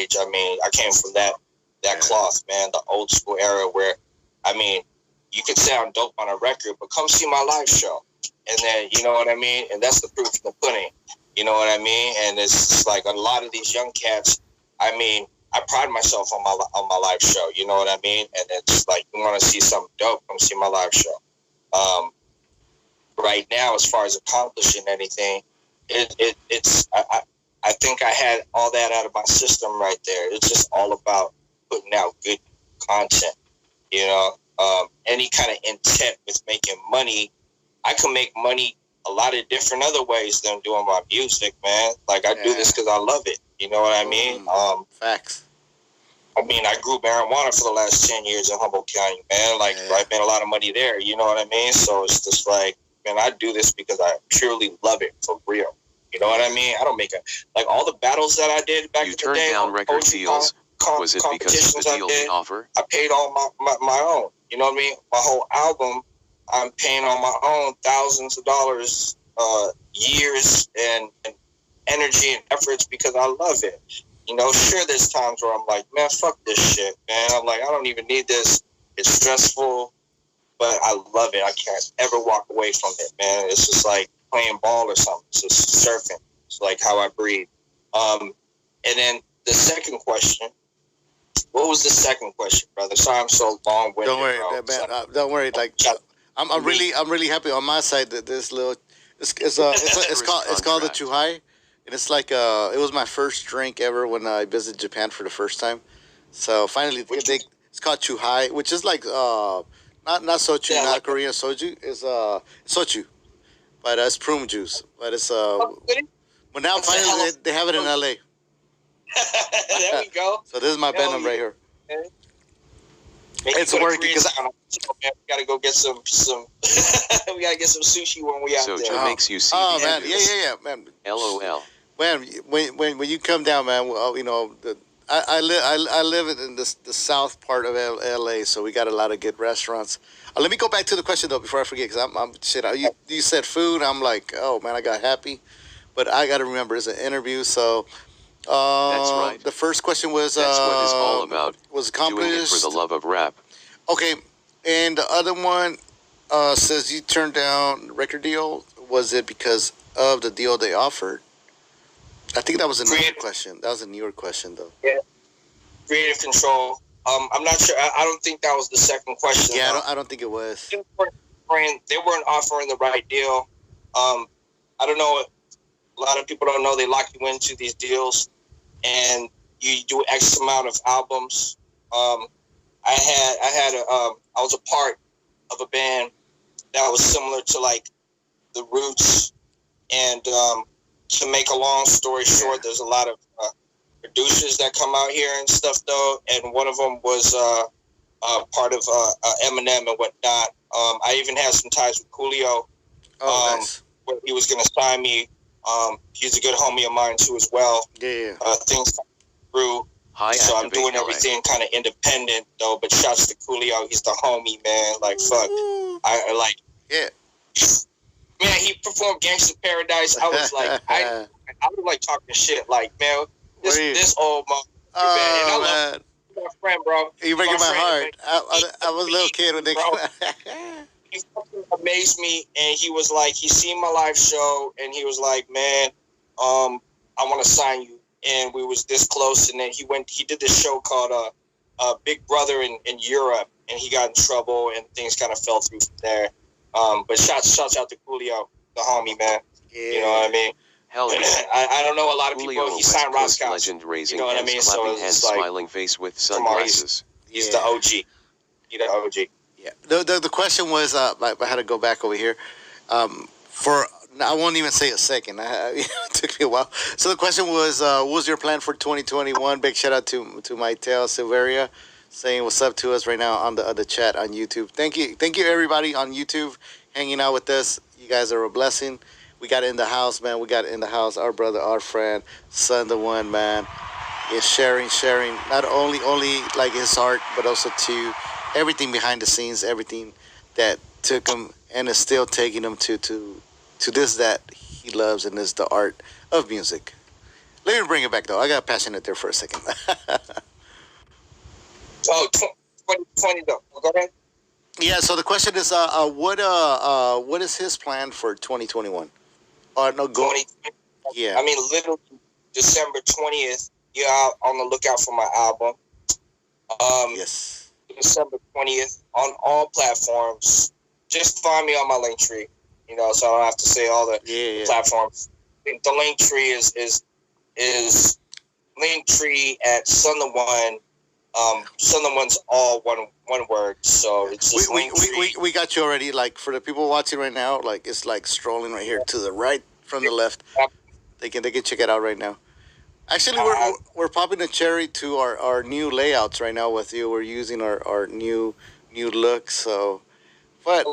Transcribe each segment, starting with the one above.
age. I mean, I came from that cloth, man, the old school era where, I mean, you can sound dope on a record, but come see my live show. And then, you know what I mean? And that's the proof in the pudding. You know what I mean? And it's like a lot of these young cats, I mean, I pride myself on my live show. You know what I mean? And it's like, you want to see something dope, come see my live show. Right now, as far as accomplishing anything, it's I think I had all that out of my system right there. It's just all about putting out good content. You know, any kind of intent with making money, I can make money a lot of different other ways than doing my music, man. Like, I do this because I love it. You know what I mean? Facts. I mean, I grew marijuana for the last 10 years in Humboldt County, man. Like, I made a lot of money there. You know what I mean? So it's just like, man, I do this because I purely love it for real. You know what I mean? I don't make like all the battles that I did back in the day. You turned down record deals. Was it because of the deal they offer? I paid all my own. You know what I mean? My whole album, I'm paying on my own thousands of dollars, years and energy and efforts because I love it. You know, sure, there's times where I'm like, man, fuck this shit, man. I'm like, I don't even need this. It's stressful, but I love it. I can't ever walk away from it, man. It's just like playing ball or something. It's just surfing. It's like how I breathe. And then the second question. What was the second question, brother? Sorry, I'm so long-winded. Don't worry, man. Don't worry. Like, I'm really happy on my side that this little it's called the Chuhai, and it's like it was my first drink ever when I visited Japan for the first time. So finally, it's called Chuhai, which is like not soju, not Korean soju. It's soju, but it's prune juice. But it's but now finally they have it in LA. There we go. So this is my Venom right here. Okay. It's working because we gotta go get some. We gotta get some sushi when we out there. Soju makes you see. Oh man, yeah, man. LOL. Man, when you come down, man, you know, I live in the south part of LA, so we got a lot of good restaurants. Let me go back to the question though before I forget, because I'm shit. You said food, I'm like, oh man, I got happy, but I got to remember it's an interview, so. That's right. The first question was that's what it's all about. Was accomplished. Doing it for the love of rap. Okay, and the other one says you turned down the record deal. Was it because of the deal they offered? I think that was a newer question. That was a newer question, though. Yeah, creative control. I'm not sure. I don't think that was the second question. Yeah, I don't think it was. They weren't offering the right deal. I don't know. A lot of people don't know they lock you into these deals, and you do X amount of albums. I was a part of a band that was similar to like the Roots, and to make a long story short, there's a lot of producers that come out here and stuff though, and one of them was part of Eminem and whatnot. I even had some ties with Coolio. Nice. Where he was going to sign me. He's a good homie of mine too as well. Yeah. Things through. So I'm doing everything kind of independent though. But shouts to Coolio, he's the homie, man. Like fuck, I like. Yeah. Man, he performed Gangsta Paradise. I was like, I was like talking shit. Like, man, this old motherfucker, man. And I love my friend, bro. You breaking my heart. I was a little kid when they came out. He fucking amazed me, and he was like, he seen my live show, and he was like, man, I want to sign you. And we was this close, and then he did this show called Big Brother in Europe, and he got in trouble, and things kind of fell through from there. But shouts out to Coolio, the homie, man. Yeah. You know what I mean? Hell yeah. I don't know a lot of people. He signed Roscoe. Legend raising you know what hands, I mean? clapping so hands, like, smiling face with sunglasses. He's the OG. He's the OG. Yeah. The question was, I had to go back over here. I won't even say a second. It took me a while. So the question was, what was your plan for 2021? Big shout out to Mytel Silveria, saying what's up to us right now on the chat on YouTube. Thank you everybody on YouTube hanging out with us. You guys are a blessing. We got it in the house, man. We got it in the house. Our brother, our friend, son, the one, man, is sharing not only like his heart, but also to everything behind the scenes, everything that took him and is still taking him to this that he loves, and is the art of music. Let me bring it back though. I got passionate there for a second. Oh, 2020 though. Go ahead. Yeah. So the question is, what is his plan for 2021? No, go. 20. Yeah. I mean, literally December 20th. You're out on the lookout for my album. Yes. December 20th on all platforms. Just find me on my link tree. You know, so I don't have to say all the platforms. The link tree is link tree at Son the One. Son the One's all one word. So it's just we got you already. Like for the people watching right now, like it's like strolling right here to the right from the left. They can check it out right now. Actually, we're popping a cherry to our new layouts right now with you. We're using our new look. So, but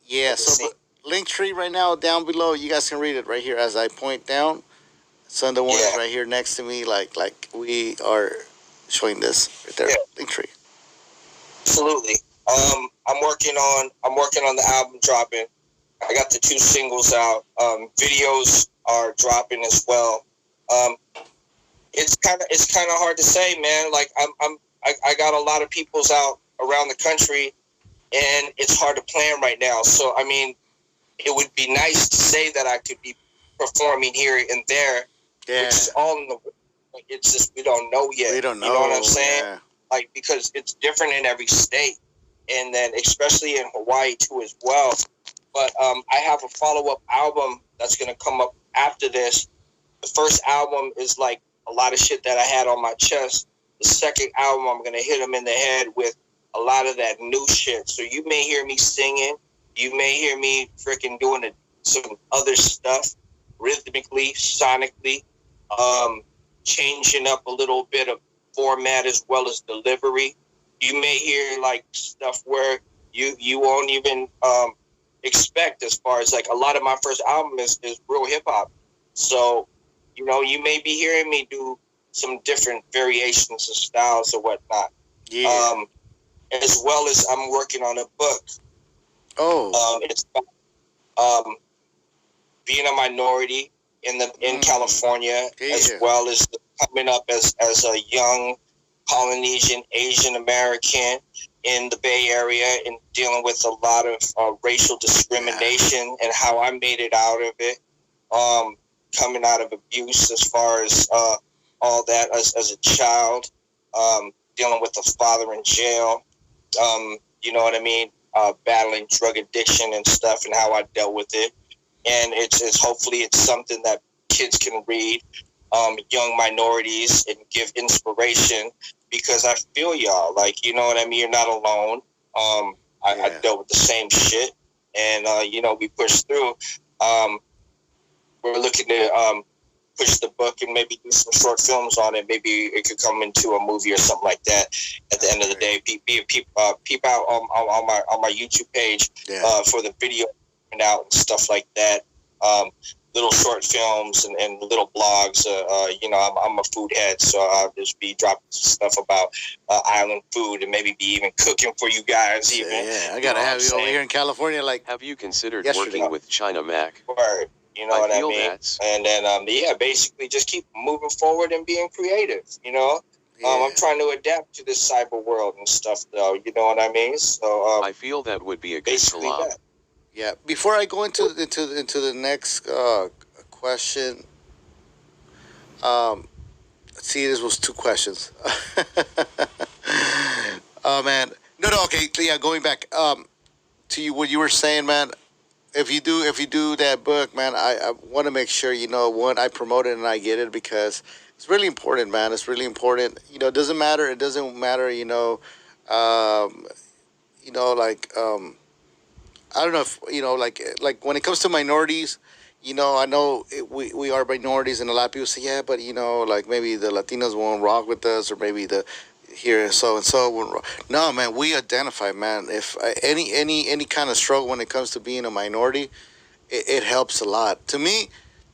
yeah. So link tree right now down below. You guys can read it right here as I point down. Son the One is right here next to me. Like we are showing this right there. Yeah. Link tree. Absolutely. I'm working on the album dropping. I got the 2 singles out. Videos are dropping as well. It's kind of hard to say, man. Like I got a lot of peoples out around the country, and it's hard to plan right now. So I mean, it would be nice to say that I could be performing here and there. Yeah. Which is all in the. It's just we don't know yet. We don't know. You know what I'm saying? Yeah. Like because it's different in every state, and then especially in Hawaii too as well. But I have a follow-up album that's gonna come up after this. The first album is like a lot of shit that I had on my chest. The second album, I'm gonna hit them in the head with a lot of that new shit. So you may hear me singing, you may hear me freaking doing some other stuff, rhythmically, sonically, changing up a little bit of format as well as delivery. You may hear like stuff where you won't even expect, as far as like a lot of my first album is real hip hop. So, you know, you may be hearing me do some different variations of styles or whatnot. Yeah. As well as I'm working on a book. Oh. It's about being a minority in California, as well as coming up as a young Polynesian Asian American in the Bay Area and dealing with a lot of racial discrimination and how I made it out of it. Coming out of abuse as far as all that as a child, dealing with a father in jail, you know what I mean, battling drug addiction and stuff and how I dealt with it. And it's hopefully it's something that kids can read, young minorities, and give inspiration, because I feel y'all, like, you know what I mean, you're not alone. I dealt with the same shit, and you know, we pushed through. We're looking to push the book and maybe do some short films on it. Maybe it could come into a movie or something like that. At the end of the day, peep out on my YouTube page for the video and out and stuff like that. Little short films and little blogs. You know, I'm a food head, so I'll just be dropping stuff about island food and maybe be even cooking for you guys. Even I gotta have you over here in California. Like, have you considered working with China Mac? Word. You know what I mean? And then, basically just keep moving forward and being creative, you know? I'm trying to adapt to this cyber world and stuff, though, you know what I mean? So I feel that would be a good collab. Yeah, before I go into the next question, let's see, this was 2 questions. Oh, man. No, okay, yeah, going back to you, what you were saying, man. If you do that book, man, I want to make sure, you know, one, I promote it and I get it, because it's really important, man. It's really important. You know, it doesn't matter, you know, like, I don't know if, you know, like when it comes to minorities, you know, I know we are minorities, and a lot of people say, yeah, but, you know, like maybe the Latinos won't rock with us, or maybe the here so and so won't rock. No, man, we identify, man. If any kind of struggle when it comes to being a minority, it helps a lot. To me,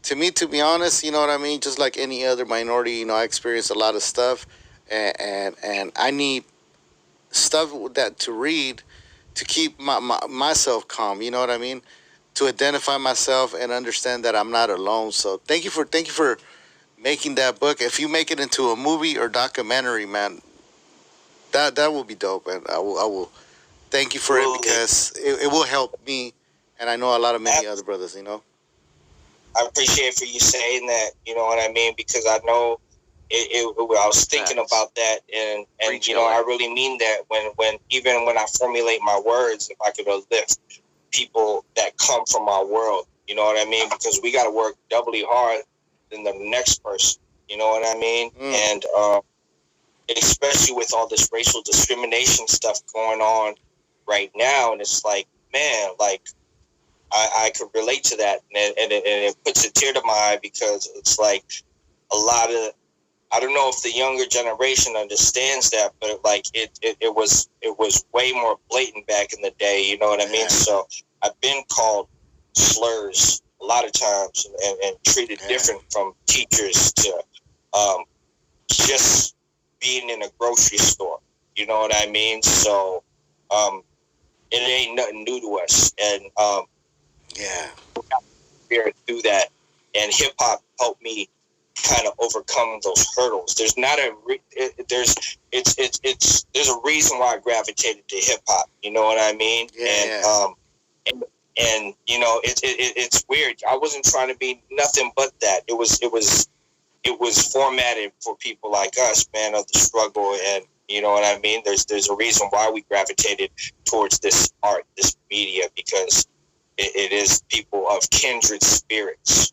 to be honest, you know what I mean? Just like any other minority, you know, I experience a lot of stuff, and I need stuff that to read to keep myself calm. You know what I mean? To identify myself and understand that I'm not alone. So thank you for making that book. If you make it into a movie or documentary, man, that will be dope. And I will thank you for it because it will help me, and I know a lot of many other brothers. I appreciate for you saying that. You know what I mean? Because I know I was thinking about that, and I really mean that when even when I formulate my words, if I could uplift people that come from our world, you know what I mean? Because we got to work doubly hard than the next person. You know what I mean? And especially with all this racial discrimination stuff going on right now, and it's like, man, like I could relate to that, and it puts a tear to my eye because it's like a lot of, I don't know if the younger generation understands that, but like it was way more blatant back in the day. You know what I mean? So I've been called slurs a lot of times and treated different, from teachers to just being in a grocery store. You know what I mean? So it ain't nothing new to us, and through that, and hip hop helped me kind of overcome those hurdles. There's not there's a reason why I gravitated to hip hop. You know what I mean? And you know, it's weird. I wasn't trying to be nothing but that. It was formatted for people like us, man, of the struggle. And you know what I mean? There's a reason why we gravitated towards this art, this media, because it is people of kindred spirits.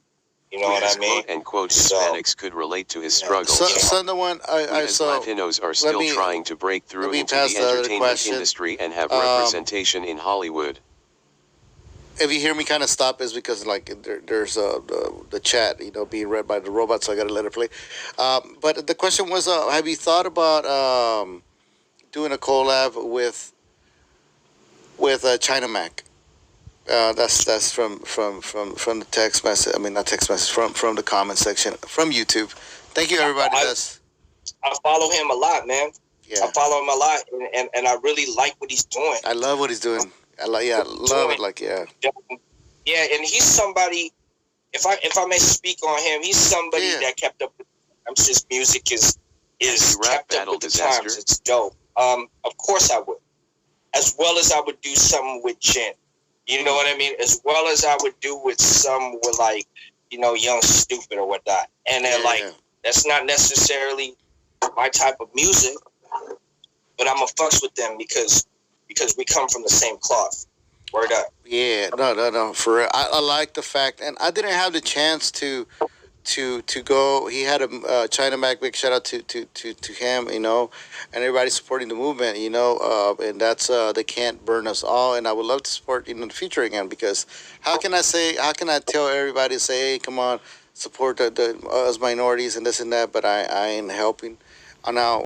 You know what I mean? Quote unquote Hispanics could relate to his struggle. So the one I saw. Latinos are still trying to break through into the entertainment industry and have representation in Hollywood. If you hear me kind of stop, is because like there's the chat, being read by the robot, so I got to let it play. But the question was, have you thought about doing a collab with China Mac? That's from the text message. I mean, not text message. From the comment section from YouTube. Thank you, everybody. I follow him a lot, man. Yeah. I follow him a lot, and I really like what he's doing. I love what he's doing. I love it. Yeah, and he's somebody. If I may speak on him, he's somebody that kept up with times. His music is kept up with the times. It's dope. Of course I would, as well as I would do something with Jen. You know what I mean? As well as I would do with some with like, Young Stupid or whatnot. And then that's not necessarily my type of music, but I'm a fucks with them because we come from the same cloth. Word up. Yeah, no. For real. I like the fact, and I didn't have the chance to go. He had a China Mac. Big shout out to him, and everybody supporting the movement, and that's They Can't Burn Us All, and I would love to support in the future again, because how can I tell everybody to say, hey, come on, support the us minorities and this and that, but I ain't helping now.